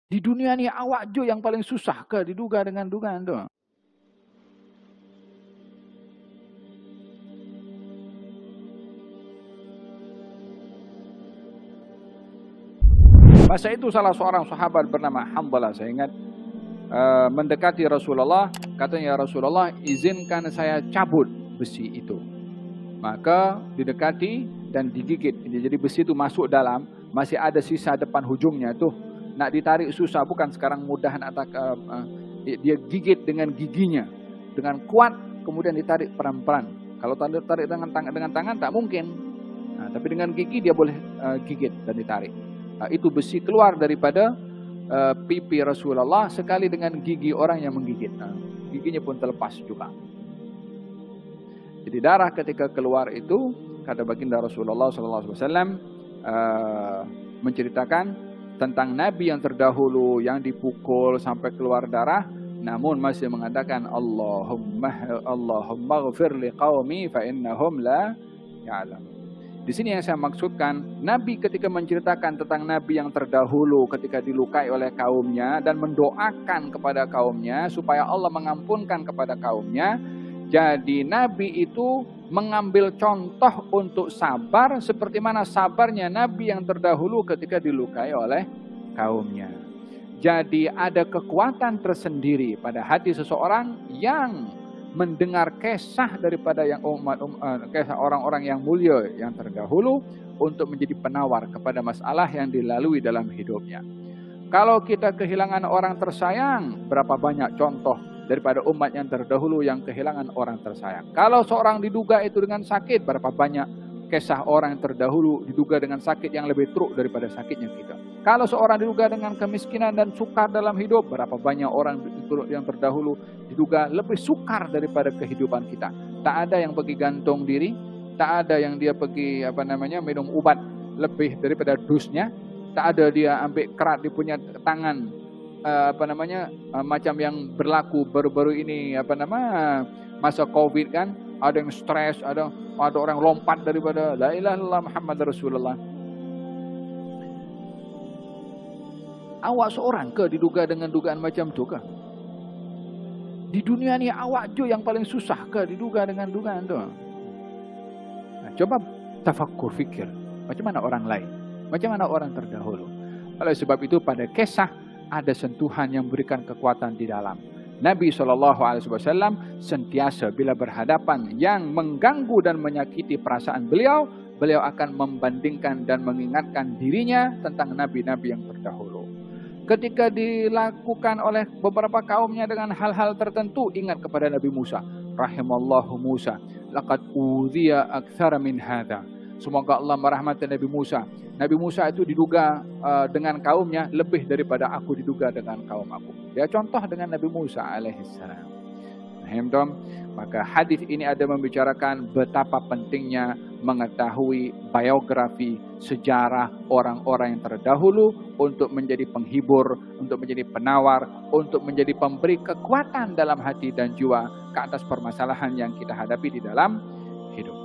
Di dunia ni awak je yang paling susah ke diduga dengan dugaan tu. Masa itu salah seorang sahabat bernama Hanzalah, saya ingat, mendekati Rasulullah, katanya, "Ya Rasulullah, izinkan saya cabut besi itu." Maka didekati dan digigit. Jadi besi itu masuk dalam, masih ada sisa depan hujungnya tuh. Nak ditarik susah, bukan sekarang mudah nak dia gigit dengan giginya, dengan kuat, kemudian ditarik pelan-pelan. Kalau tarik dengan tangan tak mungkin. Tapi dengan gigi dia boleh gigit dan ditarik. Itu besi keluar daripada pipi Rasulullah sekali dengan gigi orang yang menggigit. Giginya pun terlepas juga. Jadi darah ketika keluar itu, kata baginda Rasulullah SAW menceritakan tentang Nabi yang terdahulu yang dipukul sampai keluar darah, namun masih mengatakan Allahumma ghfir liqaumi fa innahum la ya'lamun. Di sini yang saya maksudkan, Nabi ketika menceritakan tentang Nabi yang terdahulu ketika dilukai oleh kaumnya dan mendoakan kepada kaumnya supaya Allah mengampunkan kepada kaumnya. Jadi Nabi itu mengambil contoh untuk sabar seperti mana sabarnya Nabi yang terdahulu ketika dilukai oleh kaumnya. Jadi ada kekuatan tersendiri pada hati seseorang yang mendengar kisah daripada yang kisah orang-orang yang mulia yang terdahulu untuk menjadi penawar kepada masalah yang dilalui dalam hidupnya. Kalau kita kehilangan orang tersayang, berapa banyak contoh daripada umat yang terdahulu yang kehilangan orang tersayang. Kalau seorang diduga itu dengan sakit, berapa banyak kisah orang yang terdahulu diduga dengan sakit yang lebih teruk daripada sakitnya kita. Kalau seorang diduga dengan kemiskinan dan sukar dalam hidup, berapa banyak orang yang terdahulu diduga lebih sukar daripada kehidupan kita. Tak ada yang pergi gantung diri, tak ada yang dia pergi minum ubat lebih daripada dosnya, tak ada dia ambil kerat di punya tangan macam yang berlaku baru-baru ini masa Covid kan, ada yang stres, ada orang lompat daripada la ilaha illallah Muhammad Rasulullah. Awak seorang ke diduga dengan dugaan macam tu ke? Di dunia ni awak je yang paling susah ke diduga dengan dugaan tu? Coba tafakkur, fikir. Macam mana orang lain? Macam mana orang terdahulu? Oleh sebab itu pada kisah ada sentuhan yang memberikan kekuatan di dalam. Nabi SAW sentiasa bila berhadapan yang mengganggu dan menyakiti perasaan beliau akan membandingkan dan mengingatkan dirinya tentang nabi-nabi yang terdahulu. Ketika dilakukan oleh beberapa kaumnya dengan hal-hal tertentu, ingat kepada Nabi Musa. Rahimallahu Musa, laqad udhiya aktsara min hadza. Semoga Allah merahmati Nabi Musa. Nabi Musa itu diduga dengan kaumnya lebih daripada aku diduga dengan kaum aku. Dia contoh dengan Nabi Musa alaihissalam. Maka hadis ini ada membicarakan betapa pentingnya mengetahui biografi, sejarah orang-orang yang terdahulu untuk menjadi penghibur, untuk menjadi penawar, untuk menjadi pemberi kekuatan dalam hati dan jiwa ke atas permasalahan yang kita hadapi di dalam hidup.